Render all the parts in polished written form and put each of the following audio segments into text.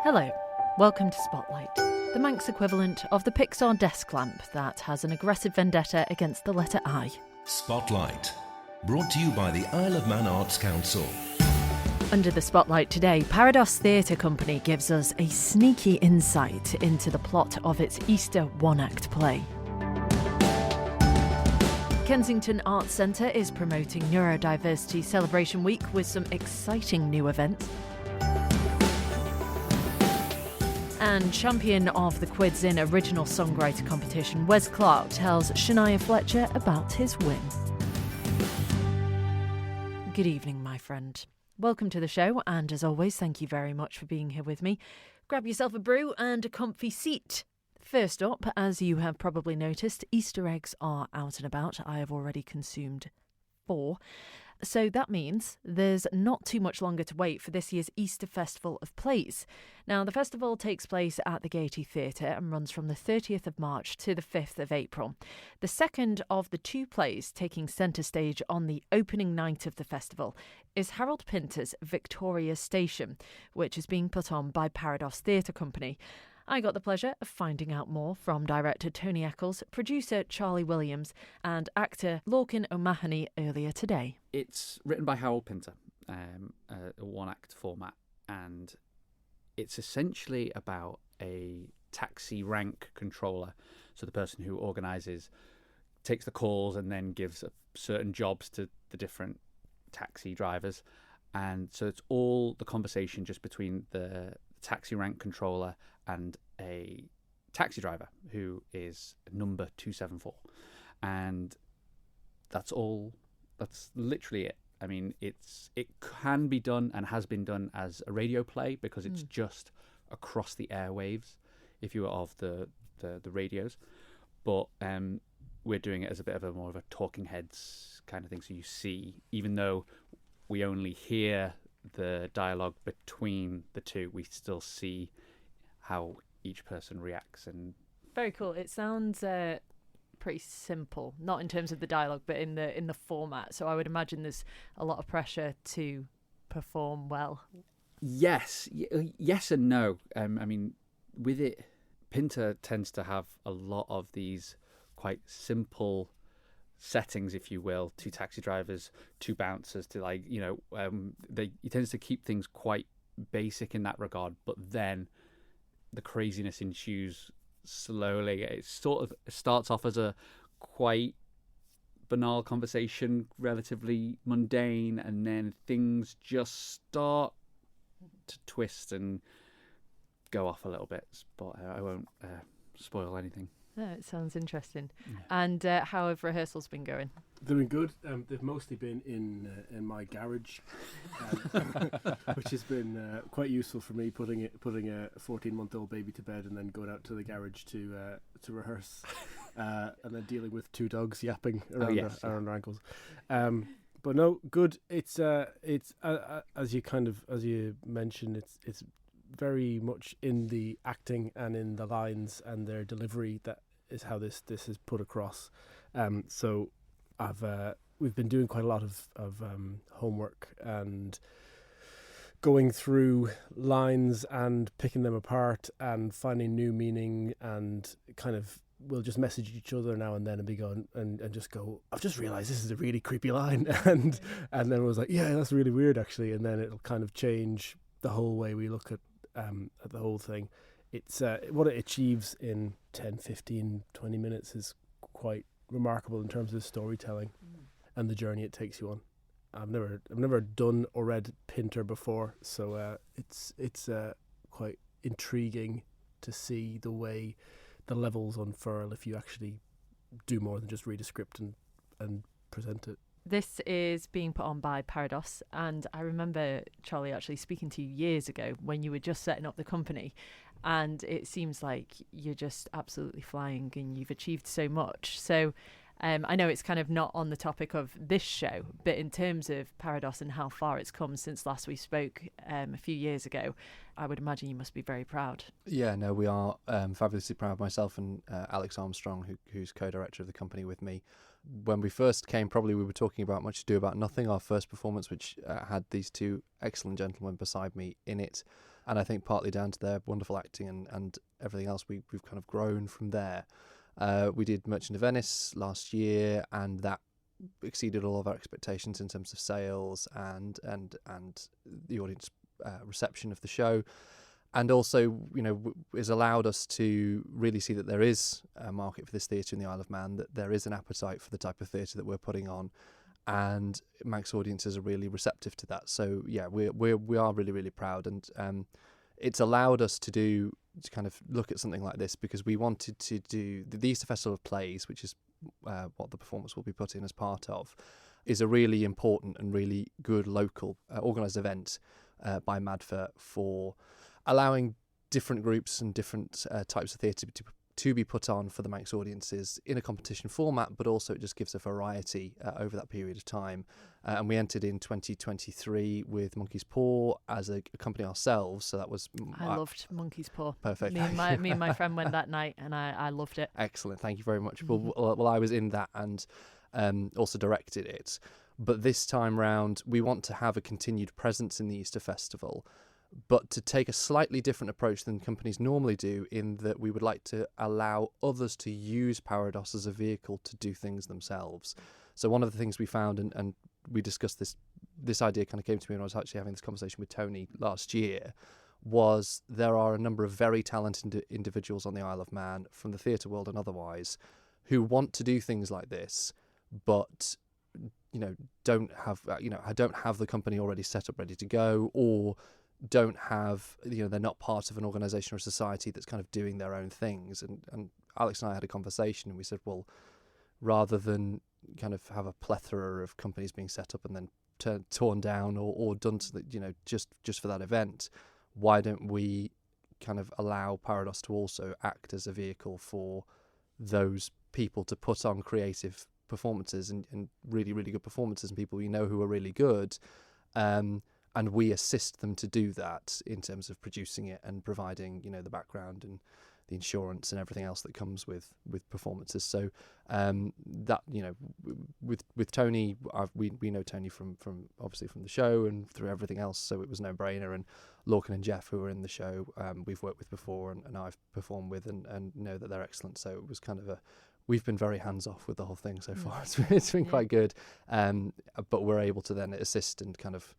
Hello, welcome to Spotlight, the Manx equivalent of the Pixar desk lamp that has an aggressive vendetta against the letter I. Spotlight, brought to you by the Isle of Man Arts Council. Under the spotlight today, Parados Theatre Company gives us a sneaky insight into the plot of its Easter one-act play. Kensington Arts Centre is promoting Neurodiversity Celebration Week with some exciting new events. And champion of the Quids in Original Songwriter Competition, Wes Clarke tells Siobhan Flecther about his win. Good evening, my friend. Welcome to the show, and as always, thank you very much for being here with me. Grab yourself a brew and a comfy seat. First up, as you have probably noticed, Easter eggs are out and about. I have already consumed 4. So that means there's not too much longer to wait for this year's Easter Festival of Plays. Now, the festival takes place at the Gaiety Theatre and runs from the 30th of March to the 5th of April. The second of the 2 plays taking centre stage on the opening night of the festival is Harold Pinter's Victoria Station, which is being put on by Parados Theatre Company. I got the pleasure of finding out more from director Tony Eccles, producer Charlie Williams and actor Lorcan Mahony earlier today. It's written by Harold Pinter, a one-act format, and it's essentially about a taxi rank controller, so the person who organises, takes the calls and then gives certain jobs to the different taxi drivers. And so it's all the conversation just between the taxi rank controller and a taxi driver who is number 274. And that's all. That's literally it. I mean, it can be done and has been done as a radio play because it's just across the airwaves if you are of the radios. But we're doing it as a bit of a more of a talking heads kind of thing. So you see, even though we only hear the dialogue between the two, we still see how each person reacts. And very cool. It sounds pretty simple, not in terms of the dialogue, but in the format. So I would imagine there's a lot of pressure to perform well. Yes and no. I mean, with it, Pinter tends to have a lot of these quite simple settings, if you will, 2 taxi drivers, 2 bouncers, to he tends to keep things quite basic in that regard, but then the craziness ensues slowly. It sort of starts off as a quite banal conversation, relatively mundane, and then things just start to twist and go off a little bit, but I won't spoil anything. Oh, it sounds interesting. Yeah. And how have rehearsals been going? They've been good. They've mostly been in my garage, which has been quite useful for me, putting a 14-month-old baby to bed and then going out to the garage to rehearse, and then dealing with 2 dogs yapping around our ankles. But no, good. It's as you mentioned, it's very much in the acting and in the lines and their delivery that is how this is put across. So we've been doing quite a lot of homework and going through lines and picking them apart and finding new meaning, and kind of we'll just message each other now and then and be going and just go, I've just realised this is a really creepy line, and then it was like, yeah, that's really weird actually, and then it'll kind of change the whole way we look at the whole thing. It's what it achieves in 10, 15, 20 minutes is quite remarkable in terms of storytelling and the journey it takes you on. I've never done or read Pinter before, so it's quite intriguing to see the way the levels unfurl if you actually do more than just read a script and present it. This is being put on by Parados, and I remember, Charlie, actually speaking to you years ago when you were just setting up the company, and it seems like you're just absolutely flying and you've achieved so much. So I know it's kind of not on the topic of this show, but in terms of Parados and how far it's come since last we spoke a few years ago, I would imagine you must be very proud. Yeah, no, we are fabulously proud. Myself and Alex Armstrong, who's co-director of the company with me, when we first came, probably we were talking about Much Ado About Nothing, our first performance, which had these two excellent gentlemen beside me in it. And I think partly down to their wonderful acting and everything else, we've kind of grown from there. We did Merchant of Venice last year, and that exceeded all of our expectations in terms of sales and the audience reception of the show. And also, has allowed us to really see that there is a market for this theatre in the Isle of Man, that there is an appetite for the type of theatre that we're putting on, and Manx audiences are really receptive to that. So yeah, we are really, really proud, and it's allowed us to kind of look at something like this, because we wanted to do the Easter Festival of Plays, which is what the performance will be put in as part of, is a really important and really good local organised event by MADFA for allowing different groups and different types of theatre to be put on for the Manx audiences in a competition format, but also it just gives a variety over that period of time. And we entered in 2023 with Monkey's Paw as a company ourselves, so that was... I loved Monkey's Paw. Perfect. Me and my friend went that night, and I loved it. Excellent, thank you very much. Well, I was in that and also directed it. But this time round, we want to have a continued presence in the Easter Festival, but to take a slightly different approach than companies normally do, in that we would like to allow others to use Parados as a vehicle to do things themselves. So one of the things we found, and we discussed this idea kind of came to me when I was actually having this conversation with Tony last year, was there are a number of very talented individuals on the Isle of Man, from the theatre world and otherwise, who want to do things like this, but don't have the company already set up ready to go, or don't have, they're not part of an organisation or a society that's kind of doing their own things. And Alex and I had a conversation, and we said, well, rather than kind of have a plethora of companies being set up and then torn down or done to just for that event, why don't we kind of allow Parados to also act as a vehicle for those people to put on creative performances and really, really good performances, and people we know who are really good, and we assist them to do that in terms of producing it and providing the background and the insurance and everything else that comes with performances. So that with Tony, we know Tony from obviously from the show and through everything else, so it was no brainer. And Lorcan and Jeff, who were in the show, we've worked with before and I've performed with and know that they're excellent. So it was kind of we've been very hands-off with the whole thing so far. It's been quite good, but we're able to then assist and kind of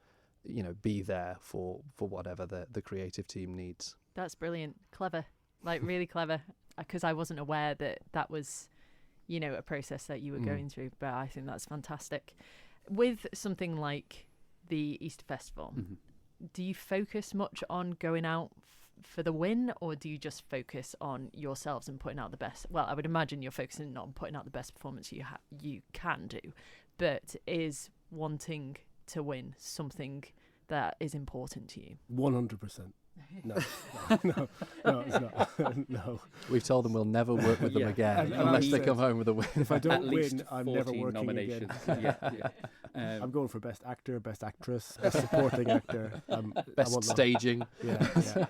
be there for whatever the creative team needs. That's brilliant. Clever. Like really clever, because I wasn't aware that was a process that you were going through, but I think that's fantastic. With something like the Easter Festival, do you focus much on going out for the win, or do you just focus on yourselves and putting out the best? Well, I would imagine you're focusing on putting out the best performance you can do, but is wanting to win something that is important to you? 100%. No, it's not. No. We've told them we'll never work with them again unless they come home with a win. If I don't win, I'm never working nominations. again. I'm going for best actor, best actress, best supporting actor, best staging. Yeah.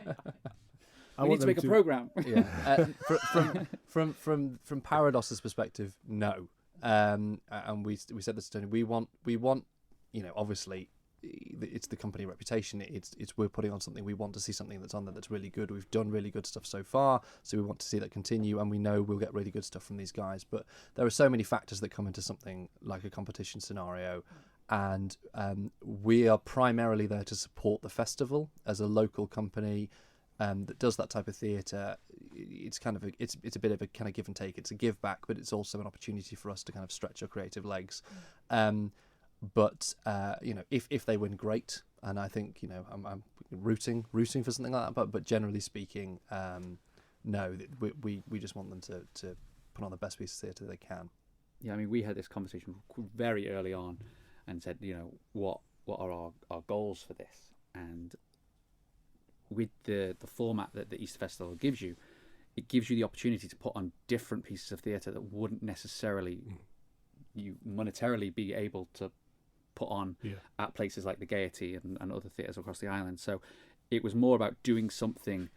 We need to make a programme. Yeah. From Parados's perspective, no. And we said this to Tony. We want obviously, it's the company reputation. It's we're putting on something. We want to see something that's on there that's really good. We've done really good stuff so far, so we want to see that continue, and we know we'll get really good stuff from these guys. But there are so many factors that come into something like a competition scenario, and we are primarily there to support the festival as a local company that does that type of theatre. It's kind of it's a bit of a kind of give and take. It's a give back, but it's also an opportunity for us to kind of stretch our creative legs. But if they win, great. And I think I'm rooting for something like that. But generally speaking, no, we just want them to put on the best piece of theatre they can. Yeah, I mean, we had this conversation very early on, and said, what are our goals for this? And with the format that the Easter Festival gives you, it gives you the opportunity to put on different pieces of theatre that wouldn't necessarily you monetarily be able to put on at places like the Gaiety and other theatres across the island. So it was more about doing something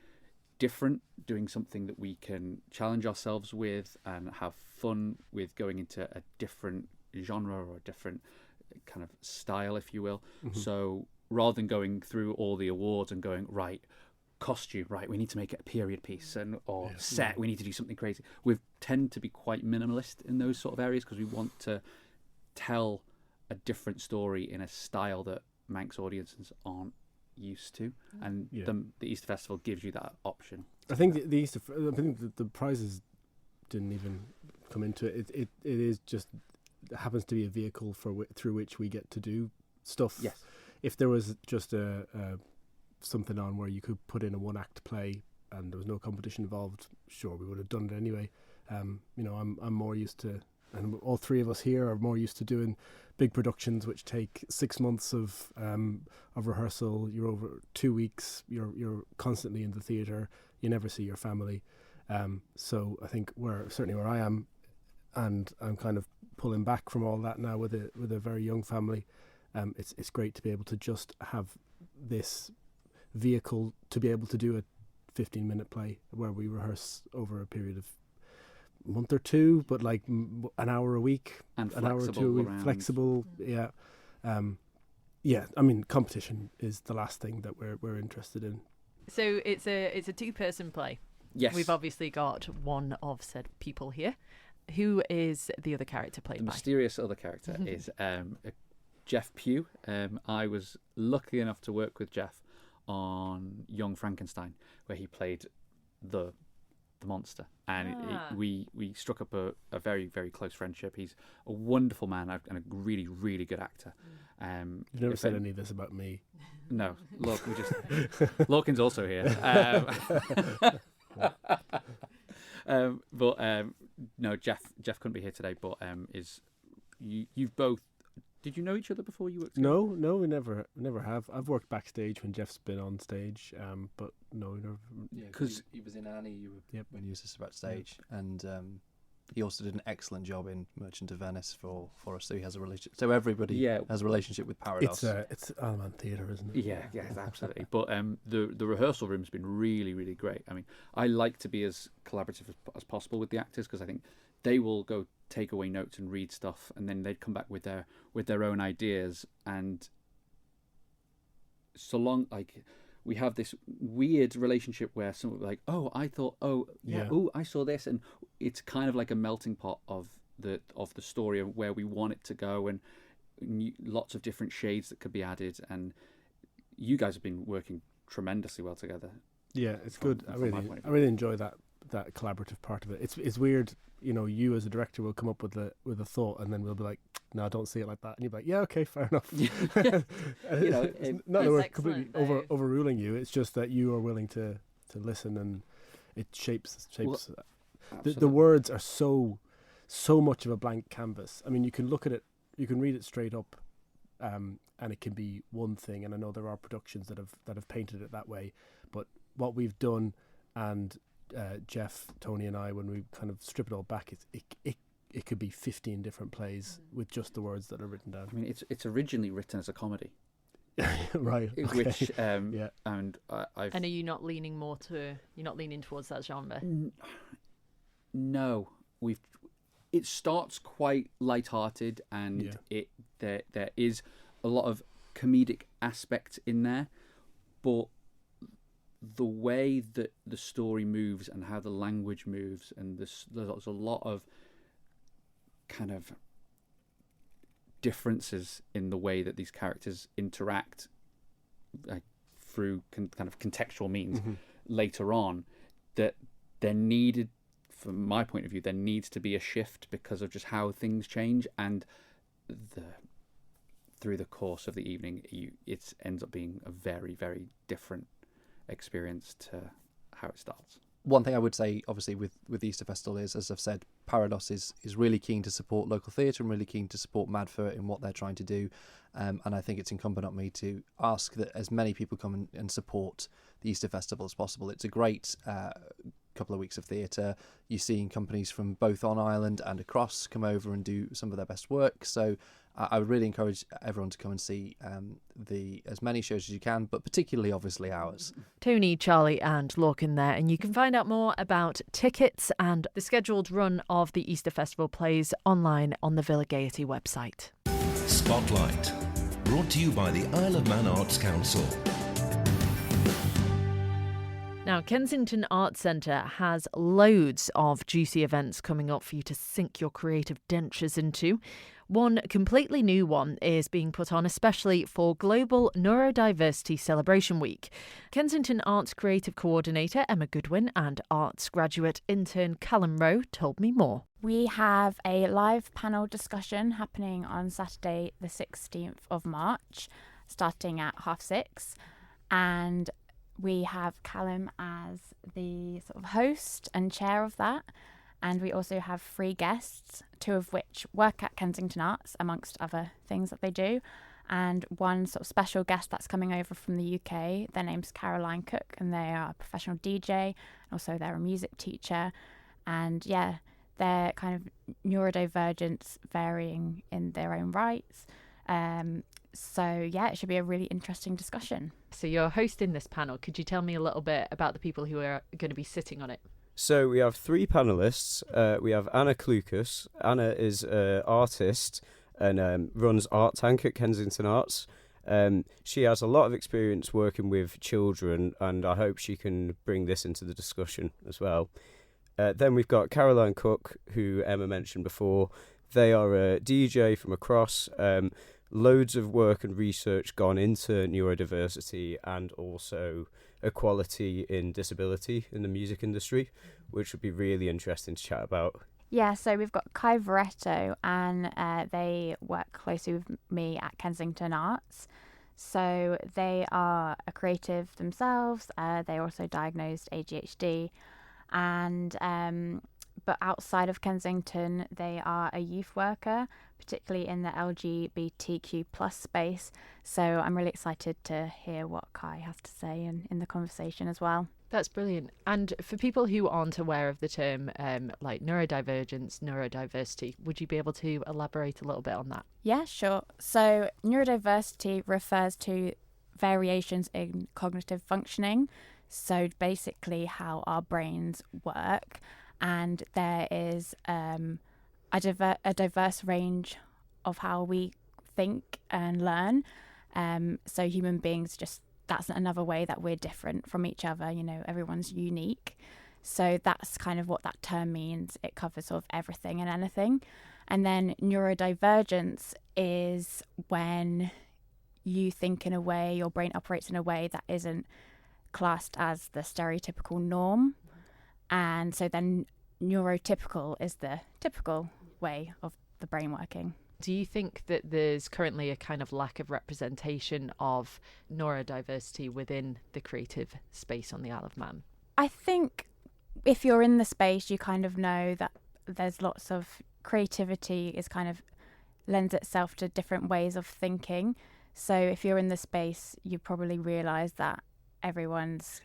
different, doing something that we can challenge ourselves with and have fun with, going into a different genre or a different kind of style, if you will. So rather than going through all the awards and going, right, costume, right, we need to make it a period piece, or set, we need to do something crazy. We tend to be quite minimalist in those sort of areas because we want to tell a different story in a style that Manx audiences aren't used to, and the Easter Festival gives you that option. I think I think the prizes didn't even come into it. It is just happens to be a vehicle through which we get to do stuff. Yes. If there was just a something on where you could put in a one-act play and there was no competition involved, sure, we would have done it anyway. I'm more used to, and all three of us here are more used to doing big productions which take 6 months of rehearsal. You're over 2 weeks. You're constantly in the theatre. You never see your family. So I think where I am, and I'm kind of pulling back from all that now with a very young family. It's great to be able to just have this vehicle to be able to do a 15-minute play where we rehearse over a period of a month or two, but like an hour a week, and an hour or two a week, flexible. Yeah. I mean, competition is the last thing that we're interested in. So it's a two-person play. Yes. We've obviously got one of said people here. Who is the other character played The by? mysterious other character is Jeff Pugh. I was lucky enough to work with Jeff on Young Frankenstein, where he played the monster, and we struck up a very, very close friendship. He's a wonderful man and a really, really good actor. You've never said any of this about me. No, look, Lorcan's also here. No, Jeff couldn't be here today, but you've both. Did you know each other before you worked together? No, we never have. I've worked backstage when Jeff's been on stage, but no, we never. Yeah, because he was in Annie when he was just about stage, and he also did an excellent job in Merchant of Venice for us. So he has a relationship. So everybody has a relationship with Parados. It's Alman Theatre, isn't it? Yeah, absolutely. But the rehearsal room's been really, really great. I mean, I like to be as collaborative as possible with the actors, because I think they will go take away notes and read stuff, and then they'd come back with their own ideas. And so long, like, we have this weird relationship where someone like, I saw this, and it's kind of like a melting pot of the story of where we want it to go, and lots of different shades that could be added. And you guys have been working tremendously well together. Yeah, it's good. I really enjoy that collaborative part of it. It's weird, you as a director will come up with a thought, and then we'll be like, no, don't see it like that, and you're like, yeah, okay, fair enough. It's not that we're completely overruling you. It's just that you are willing to listen, and it shapes. Well, the words are so much of a blank canvas. I mean, you can look at it, you can read it straight up, and it can be one thing. And I know there are productions that have painted it that way, but what we've done, and Jeff, Tony, and I, when we kind of strip it all back, it could be 15 different plays with just the words that are written down. I mean, it's originally written as a comedy, right? Okay. Which and are you not leaning towards that genre? No, it starts quite light-hearted, and there is a lot of comedic aspects in there, but the way that the story moves and how the language moves, and there's a lot of kind of differences in the way that these characters interact, like, through kind of contextual means later on, that there needed, from my point of view, there needs to be a shift because of just how things change, and through the course of the evening, it ends up being a very, very different experience to how it starts. One thing I would say, obviously, with the Easter Festival is, as I've said, Parados is really keen to support local theatre and really keen to support Madfort in what they're trying to do. And I think it's incumbent on me to ask that as many people come and support the Easter Festival as possible. It's a great couple of weeks of theatre, you're seeing companies from both on Ireland and across come over and do some of their best work. So I would really encourage everyone to come and see as many shows as you can, but particularly, obviously, ours. Tony, Charlie and Lorcan there, and you can find out more about tickets and the scheduled run of the Easter Festival plays online on the Villa Gaiety website. Spotlight, brought to you by the Isle of Man Arts Council. Now, Kensington Arts Centre has loads of juicy events coming up for you to sink your creative dentures into. One completely new one is being put on especially for Global Neurodiversity Celebration Week. Kensington Arts Creative Coordinator Emma Goodwin and Arts graduate intern Callum Rowe told me more. We have a live panel discussion happening on Saturday the 16th of March, starting at 6:30, and we have Callum as the sort of host and chair of that. And we also have 3 guests, 2 of which work at Kensington Arts, amongst other things that they do. And one sort of special guest that's coming over from the UK. Their name's Caroline Cook, and they are a professional DJ. Also, they're a music teacher. And yeah, they're kind of neurodivergent, varying in their own rights. So yeah, it should be a really interesting discussion. So you're hosting this panel. Could you tell me a little bit about the people who are going to be sitting on it? So we have 3 panellists. We have Anna Klukas. Anna is an artist and runs Art Tank at Kensington Arts. She has a lot of experience working with children, and I hope she can bring this into the discussion as well. Then we've got Caroline Cook, who Emma mentioned before. They are a DJ from across. Loads of work and research gone into neurodiversity and also equality in disability in the music industry, which would be really interesting to chat about. Yeah, so we've got Kai Varetto, and they work closely with me at Kensington Arts. So they are a creative themselves. They also diagnosed ADHD, and but outside of Kensington, they are a youth worker, particularly in the LGBTQ plus space. So I'm really excited to hear what Kai has to say in the conversation as well. That's brilliant. And for people who aren't aware of the term like neurodivergence, neurodiversity, would you be able to elaborate a little bit on that? Yeah, sure. So neurodiversity refers to variations in cognitive functioning. So basically how our brains work. And there is a diverse range of how we think and learn. So human beings, that's another way that we're different from each other. You know, everyone's unique. So that's kind of what that term means. It covers sort of everything and anything. And then neurodivergence is when you think in a way, your brain operates in a way that isn't classed as the stereotypical norm. And so then neurotypical is the typical way of the brain working. Do you think that there's currently a kind of lack of representation of neurodiversity within the creative space on the Isle of Man? I think if you're in the space, you kind of know that there's lots of creativity is kind of lends itself to different ways of thinking. So if you're in the space, you probably realise that everyone's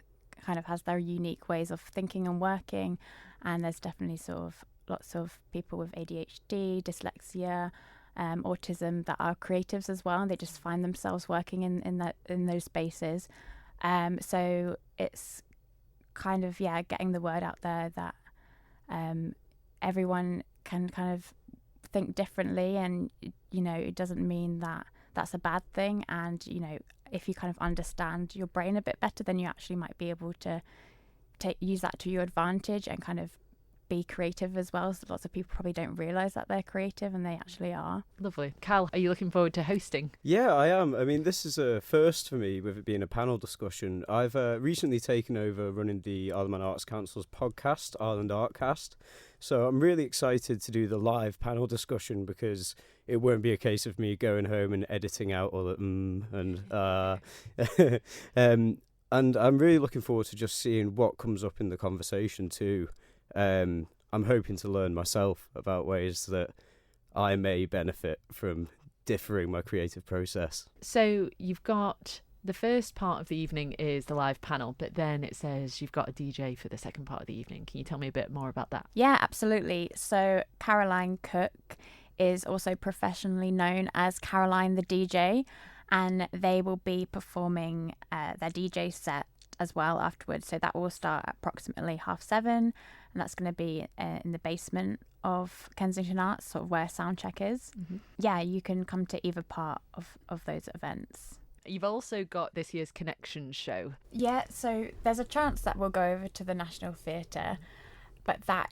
kind of has their unique ways of thinking and working, and there's definitely sort of lots of people with ADHD, dyslexia, autism that are creatives as well, and they just find themselves working in those spaces. So it's kind of getting the word out there that everyone can kind of think differently, and you know, it doesn't mean that that's a bad thing. And you know, if you kind of understand your brain a bit better, then you actually might be able to use that to your advantage and kind of be creative as well. So lots of people probably don't realise that they're creative, and they actually are. Lovely. Cal, are you looking forward to hosting? Yeah, I am. I mean, this is a first for me with it being a panel discussion. I've recently taken over running the Isle of Man Arts Council's podcast, Ireland Artcast. So I'm really excited to do the live panel discussion, because it won't be a case of me going home and editing out all the and I'm really looking forward to just seeing what comes up in the conversation too. I'm hoping to learn myself about ways that I may benefit from differing my creative process. So you've got The first part of the evening is the live panel, but then it says you've got a DJ for the second part of the evening. Can you tell me a bit more about that? Yeah, absolutely. So Caroline Cook is also professionally known as Caroline the DJ, and they will be performing their DJ set as well afterwards. So that will start at approximately 7:30, and that's going to be in the basement of Kensington Arts, sort of where Soundcheck is. Mm-hmm. Yeah, you can come to either part of those events. You've also got this year's Connections show. Yeah, so there's a chance that we'll go over to the National Theatre, but that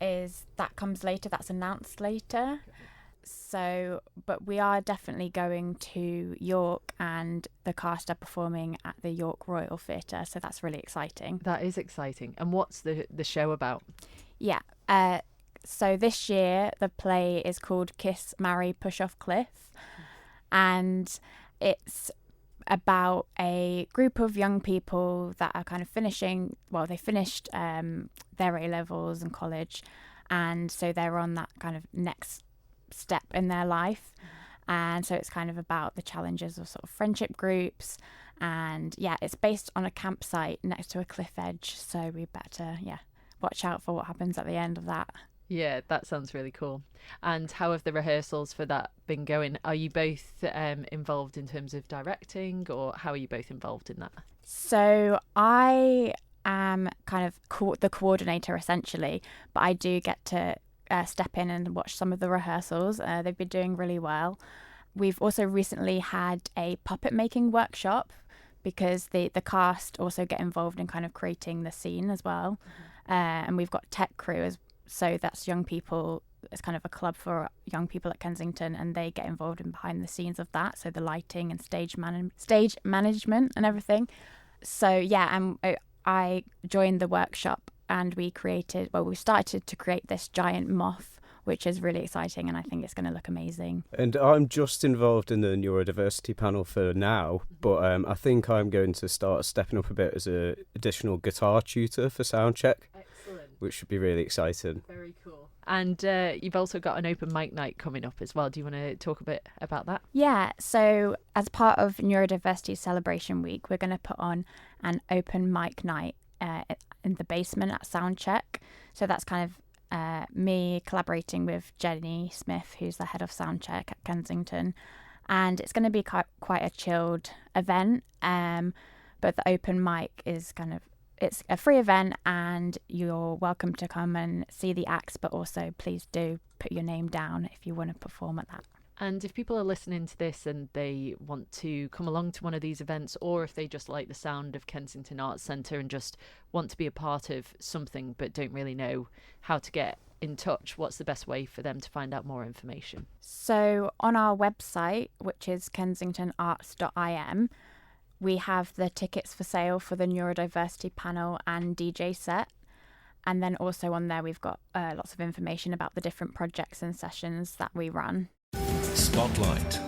comes later. That's announced later. So, but we are definitely going to York, and the cast are performing at the York Royal Theatre, so that's really exciting. That is exciting. And what's the show about? Yeah, so this year the play is called Kiss, Marry, Push Off Cliff, and it's about a group of young people that are kind of they finished their A-levels and college, and so they're on that kind of next step in their life. And so it's kind of about the challenges of sort of friendship groups, and yeah, it's based on a campsite next to a cliff edge, so we better watch out for what happens at the end of that. Yeah, that sounds really cool. And how have the rehearsals for that been going? Are you both involved in terms of directing, or how are you both involved in that? So I am kind of the coordinator essentially, but I do get to step in and watch some of the rehearsals. They've been doing really well. We've also recently had a puppet making workshop, because the cast also get involved in kind of creating the scene as well. And we've got tech crew so that's young people. It's kind of a club for young people at Kensington, and they get involved in behind the scenes of that, so the lighting and stage management and everything. So yeah, I joined the workshop, and we started to create this giant moth, which is really exciting, and I think it's going to look amazing. And I'm just involved in the neurodiversity panel for now, but I think I'm going to start stepping up a bit as an additional guitar tutor for Soundcheck. Excellent. Which should be really exciting. Very cool. And you've also got an open mic night coming up as well. Do you want to talk a bit about that? Yeah, so as part of Neurodiversity Celebration Week, we're going to put on an open mic night in the basement at Soundcheck. So that's kind of me collaborating with Jenny Smith, who's the head of Soundcheck at Kensington. And it's going to be quite a chilled event. But the open mic is it's a free event, and you're welcome to come and see the acts, but also please do put your name down if you want to perform at that. And if people are listening to this and they want to come along to one of these events, or if they just like the sound of Kensington Arts Centre and just want to be a part of something but don't really know how to get in touch, what's the best way for them to find out more information? So on our website, which is kensingtonarts.im, we have the tickets for sale for the neurodiversity panel and DJ set. And then also on there, we've got lots of information about the different projects and sessions that we run. Spotlight,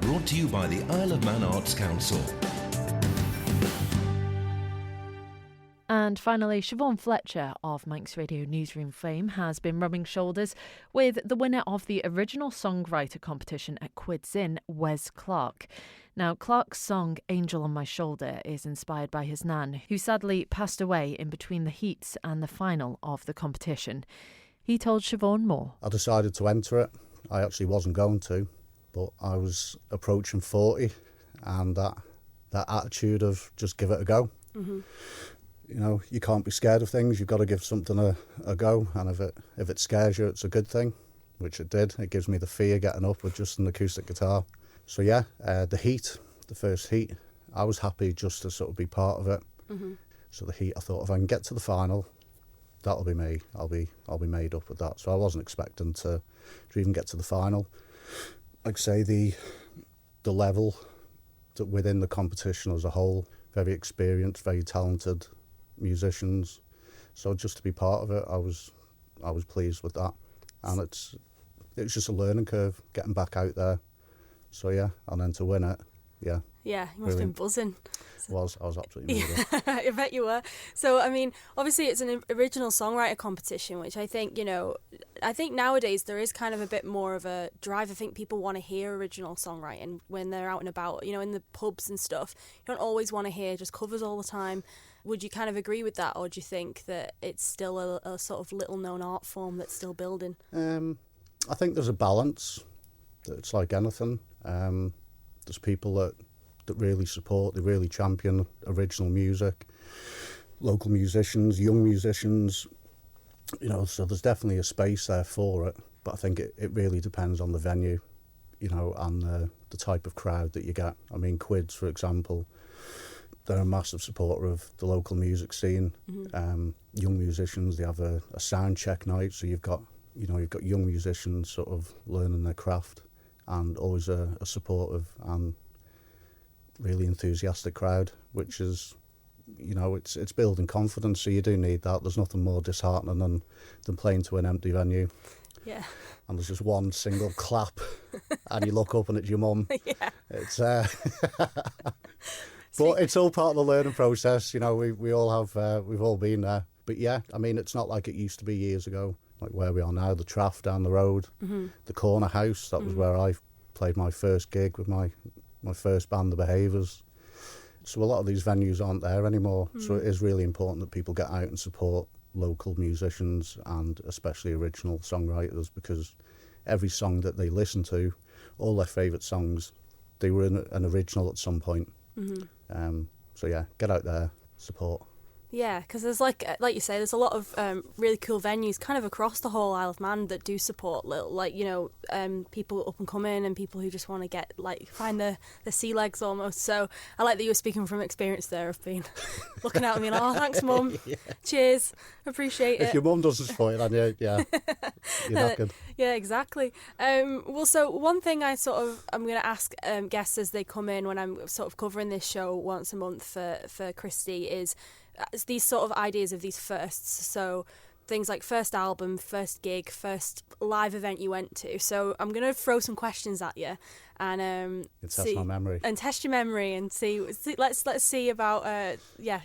brought to you by the Isle of Man Arts Council. And finally, Siobhan Flecther of Manx Radio Newsroom fame has been rubbing shoulders with the winner of the original songwriter competition at Quids Inn, Wes Clarke. Now, Clarke's song Angel on My Shoulder is inspired by his nan, who sadly passed away in between the heats and the final of the competition. He told Siobhan more. I decided to enter it. I actually wasn't going to, but I was approaching 40, and that attitude of just give it a go. Mm-hmm. You know, you can't be scared of things. You've got to give something a go, and if it scares you, it's a good thing, which it did. It gives me the fear getting up with just an acoustic guitar. So yeah, the first heat, I was happy just to sort of be part of it. Mm-hmm. So the heat, I thought if I can get to the final, that'll be me. I'll be made up with that. So I wasn't expecting to even get to the final. Like I say, the level that within the competition as a whole, very experienced, very talented musicians. So just to be part of it, I was pleased with that. And it was just a learning curve, getting back out there. So yeah, and then to win it, yeah. Yeah, you must have been buzzing. I was absolutely moved. I bet you were. So, I mean, obviously it's an original songwriter competition, which I think, I think nowadays there is kind of a bit more of a drive. I think people want to hear original songwriting when they're out and about, in the pubs and stuff. You don't always want to hear just covers all the time. Would you kind of agree with that, or do you think that it's still a sort of little-known art form that's still building? I think there's a balance. It's like anything. There's people that really support, they really champion original music, local musicians, young musicians, so there's definitely a space there for it. But I think it really depends on the venue, and the type of crowd that you get. I mean, Quids, for example, they're a massive supporter of the local music scene. Mm-hmm. Young musicians, they have a sound check night, so you've got young musicians sort of learning their craft, and always a supportive and really enthusiastic crowd, which is, it's building confidence. So you do need that. There's nothing more disheartening than playing to an empty venue. Yeah. And there's just one single clap, and you look up and it's your mum. Yeah. It's but it's all part of the learning process. We all have, we've all been there. But yeah, I mean, it's not like it used to be years ago, like where we are now. The Traff down the road, the Corner House. That was where I played my first gig with my first band, The Behaviours. So a lot of these venues aren't there anymore. So it is really important that people get out and support local musicians, and especially original songwriters, because every song that they listen to, all their favourite songs, they were an original at some point. So yeah, get out there, support. Yeah, because there's like you say, there's a lot of really cool venues kind of across the whole Isle of Man that do support little, people up and coming and people who just want to find the sea legs almost. So I like that you were speaking from experience there of being looking out and being, oh, thanks, Mum. Yeah. Cheers, appreciate it. If your mum doesn't support it, then you're not good. Yeah, exactly. Well, so one thing I'm going to ask guests as they come in when I'm sort of covering this show once a month for Christy is these sort of ideas of these firsts. So things like first album, first gig, first live event you went to. So I'm going to throw some questions at you and test my memory. And test your memory and see let's see about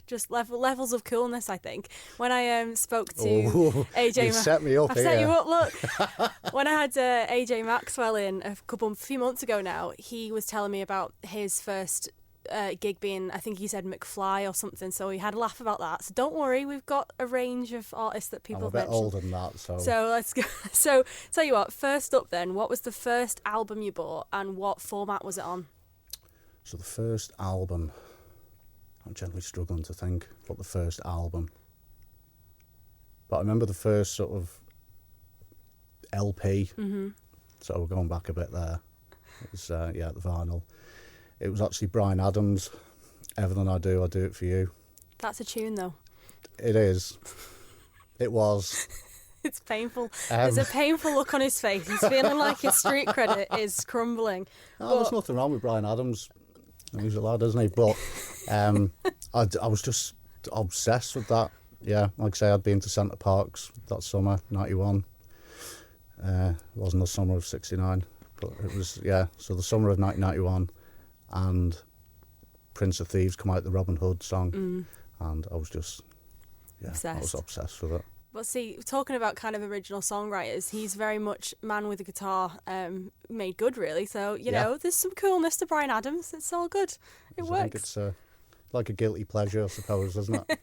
just levels of coolness. I think when I spoke to AJ, you set me up. I've set you up. Look, when I had AJ Maxwell in a few months ago now, he was telling me about his first gig being, I think he said McFly or something, so we had a laugh about that. So don't worry, we've got a range of artists that people have mentioned. I'm a bit older than that, so let's go. So tell you what, first up then, what was the first album you bought and what format was it on? So the first album, I'm generally struggling to think what the first album, but I remember the first sort of LP. So we're going back a bit there. It was the vinyl. It was actually Bryan Adams. Everything I do it for you. That's a tune, though. It is. It was. It's painful. There's a painful look on his face. He's feeling like his street credit is crumbling. There's nothing wrong with Bryan Adams. He's a lad, isn't he? But I was just obsessed with that. Yeah, like I say, I'd been to Centre Parks that summer, 91. It wasn't the summer of 69, but it was, so the summer of 1991. And Prince of Thieves come out, the Robin Hood song, and I was just, obsessed. I was obsessed with it. But see, talking about kind of original songwriters, he's very much man with a guitar, made good really. So, there's some coolness to Bryan Adams. It's all good. It works. I think it's like a guilty pleasure, I suppose, isn't it?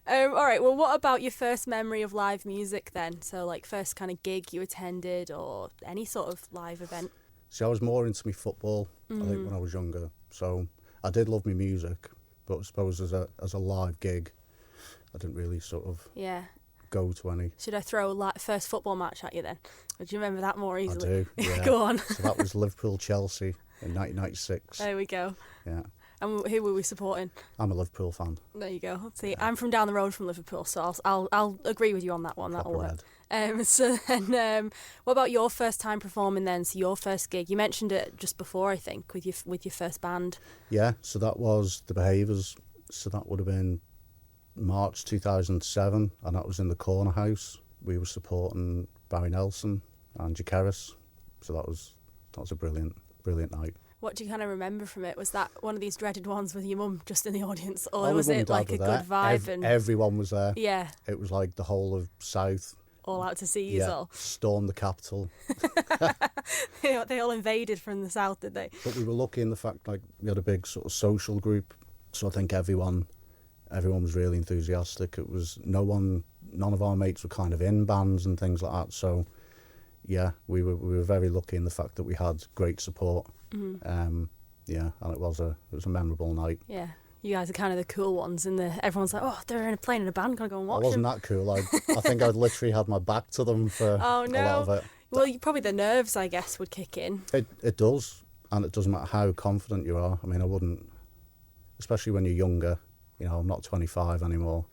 All right, well, what about your first memory of live music then? So, like, first kind of gig you attended or any sort of live event? See, I was more into my football, I think, when I was younger. So I did love my music, but I suppose as a live gig, I didn't really sort of go to any. Should I throw first football match at you then? Or do you remember that more easily? I do, yeah. Go on. So that was Liverpool-Chelsea in 1996. There we go. Yeah. And who were we supporting? I'm a Liverpool fan. There you go. See, yeah. I'm from down the road from Liverpool, so I'll agree with you on that one. That'll work. So then, what about your first time performing then? So your first gig, you mentioned it just before, I think, with your first band. Yeah, so that was The Behaviours. So that would have been March 2007, and that was in the Corner House. We were supporting Barry Nelson and Jacaris. So that was a brilliant night. What do you kind of remember from it? Was that one of these dreaded ones with your mum just in the audience, or Oh, was my mum it and dad like were a there. good vibe and Everyone was there. yeah, It was like the whole of South. all out to see you Yeah, all? stormed the capital. They all invaded from the south, did they? But we were lucky in the fact, like, we had a big sort of social group, so I think everyone was really enthusiastic. It was none of our mates were kind of in bands and things like that. So yeah, we were very lucky in the fact that we had great support. Yeah, and it was a memorable night. Yeah. You guys are kind of the cool ones, and everyone's like, oh, they're playing in a band, gotta go and watch I wasn't them. that cool. I think I'd literally had my back to them for Oh, a no. lot of it. Well, probably the nerves, I guess, would kick in. It does, and it doesn't matter how confident you are. I mean, I wouldn't, especially when you're younger. You know, I'm not 25 anymore,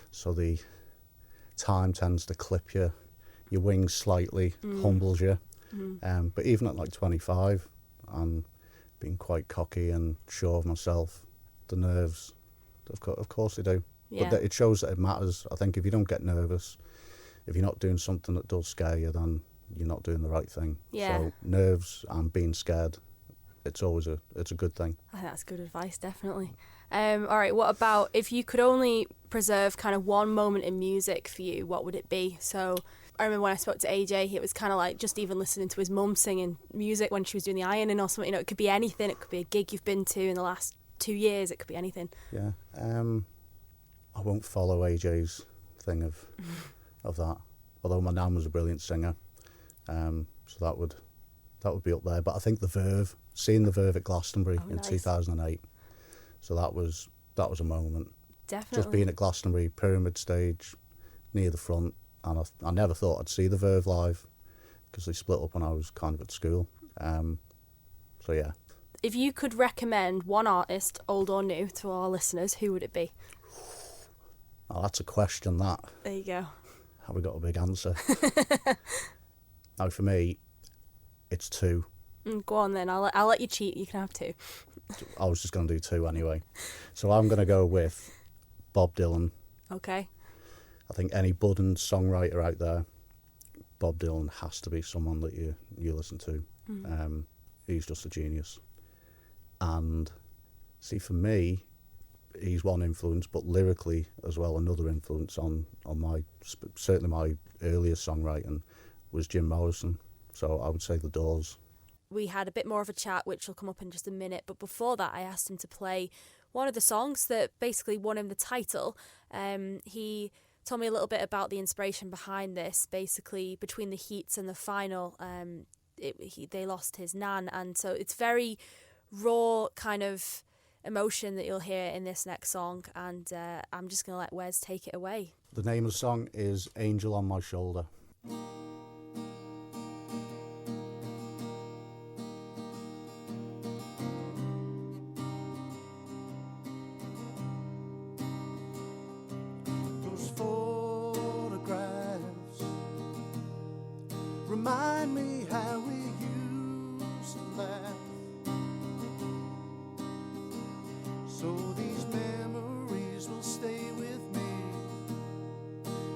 so the time tends to clip your wings slightly, humbles you. But even at like 25, I'm being quite cocky and sure of myself. The nerves, of course they do. Yeah. But it shows that it matters. I think if you don't get nervous, if you're not doing something that does scare you, then you're not doing the right thing. Yeah. So nerves and being scared, it's always a good thing. I think that's good advice, definitely. All right, what about if you could only preserve kind of one moment in music for you, what would it be? So I remember when I spoke to AJ, it was kind of like just even listening to his mum singing music when she was doing the ironing or something. You know, it could be anything. It could be a gig you've been to in the last 2 years. It could be anything. Yeah. I won't follow AJ's thing of that. Although my nan was a brilliant singer, so that would be up there. But I think seeing the Verve at Glastonbury in nice. 2008. So that was a moment. Definitely. Just being at Glastonbury, pyramid stage, near the front, and I never thought I'd see the Verve live because they split up when I was kind of at school. So yeah. If you could recommend one artist, old or new, to our listeners, who would it be? Oh, that's a question, that. There you go. Have we got a big answer? Now, for me, it's two. Go on then. I'll let you cheat. You can have two. I was just going to do two anyway. So I'm going to go with Bob Dylan. Okay. I think any budding songwriter out there, Bob Dylan has to be someone that you listen to. He's just a genius. And see, for me, he's one influence, but lyrically as well, another influence on certainly my earlier songwriting was Jim Morrison. So I would say The Doors. We had a bit more of a chat, which will come up in just a minute. But before that, I asked him to play one of the songs that basically won him the title. He told me a little bit about the inspiration behind this. Basically, between the heats and the final, they lost his nan. And so it's very raw kind of emotion that you'll hear in this next song. And I'm just going to let Wes take it away. The name of the song is Angel on My Shoulder. Remind me how we used to laugh. So these memories will stay with me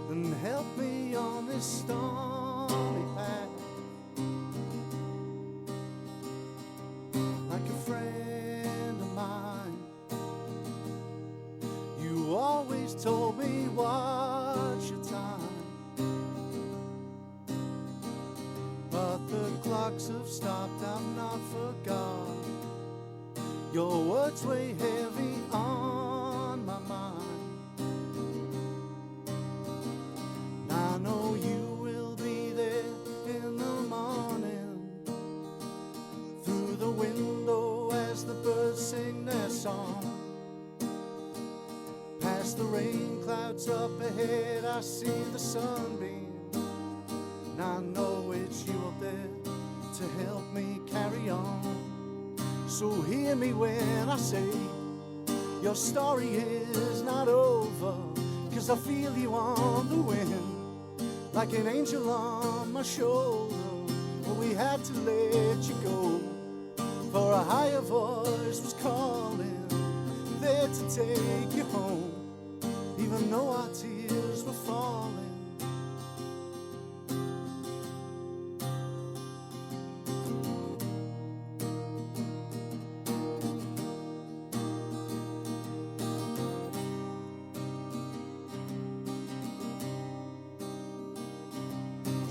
and help me on this stormy path. Like a friend of mine, you always told me watch your time. But the clocks have stopped, I've not forgot. Your words weigh heavy on my mind. I know you will be there in the morning, through the window as the birds sing their song. Past the rain clouds up ahead, I see the sunbeam. And I know it's you up there to help me carry on. So hear me when I say your story is not over, 'cause I feel you on the wind, like an angel on my shoulder. But we had to let you go, for a higher voice was calling, there to take you home, even though our tears were falling.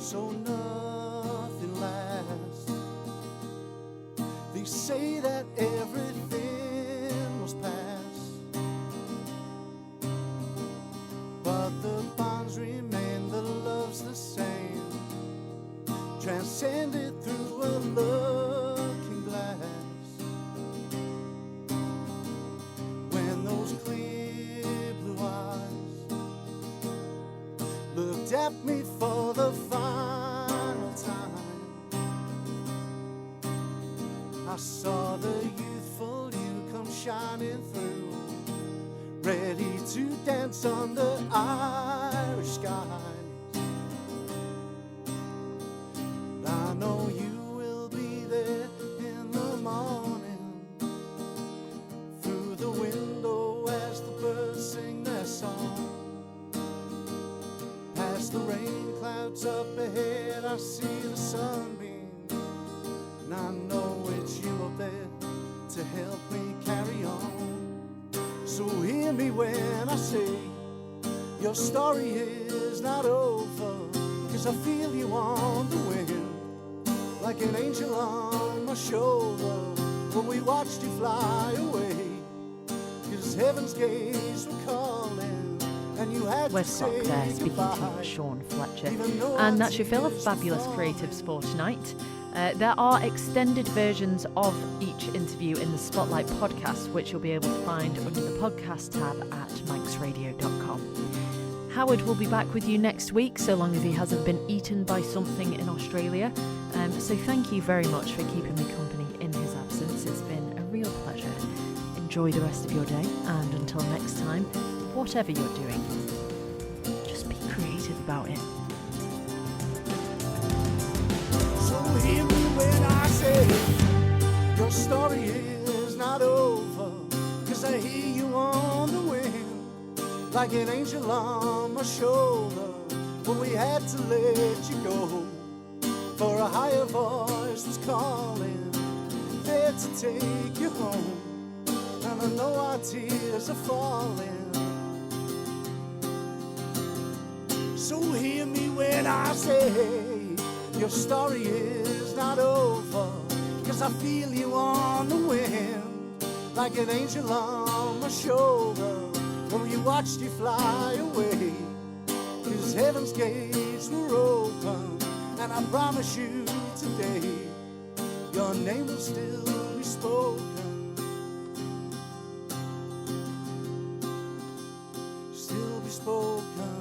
so nothing lasts. They say that everything was past, but the bonds remain, the love's the same, transcended through a looking glass. When those clear blue eyes looked at me for the final time, I saw the youthful you come shining through, ready to dance under Irish skies. I know you will be there in the morning, through the window as the birds sing their song. Past the rain clouds up ahead, I see the sunbeam, and I know it's you up there to help me carry on. So hear me when I say your story is not over, 'cause I feel you on the wind, like an angel on my shoulder, when we watched you fly away, 'cause heaven's gates were calling, and you had to Wes Clarke say there speaking goodbye. to Siobhan Flecther. And that's your fill of fabulous creatives for tonight. There are extended versions of each interview in the Spotlight podcast, which you'll be able to find under the podcast tab at manxradio.com. Howard will be back with you next week, so long as he hasn't been eaten by something in Australia. So thank you very much for keeping me company in his absence. It's been a real pleasure. Enjoy the rest of your day, and until next time, whatever you're doing, just be creative about it. So hear me when I say your story is not over, 'cause I hear you on the wind, like an angel on my shoulder, when we had to let you go, for a higher voice was calling, there to take you home, and I know our tears are falling. So hear me when I say your story is not over, 'cause I feel you on the wind, like an angel on my shoulder, when we watched you fly away, 'cause heaven's gates were open, and I promise you today, your name will still be spoken, still be spoken.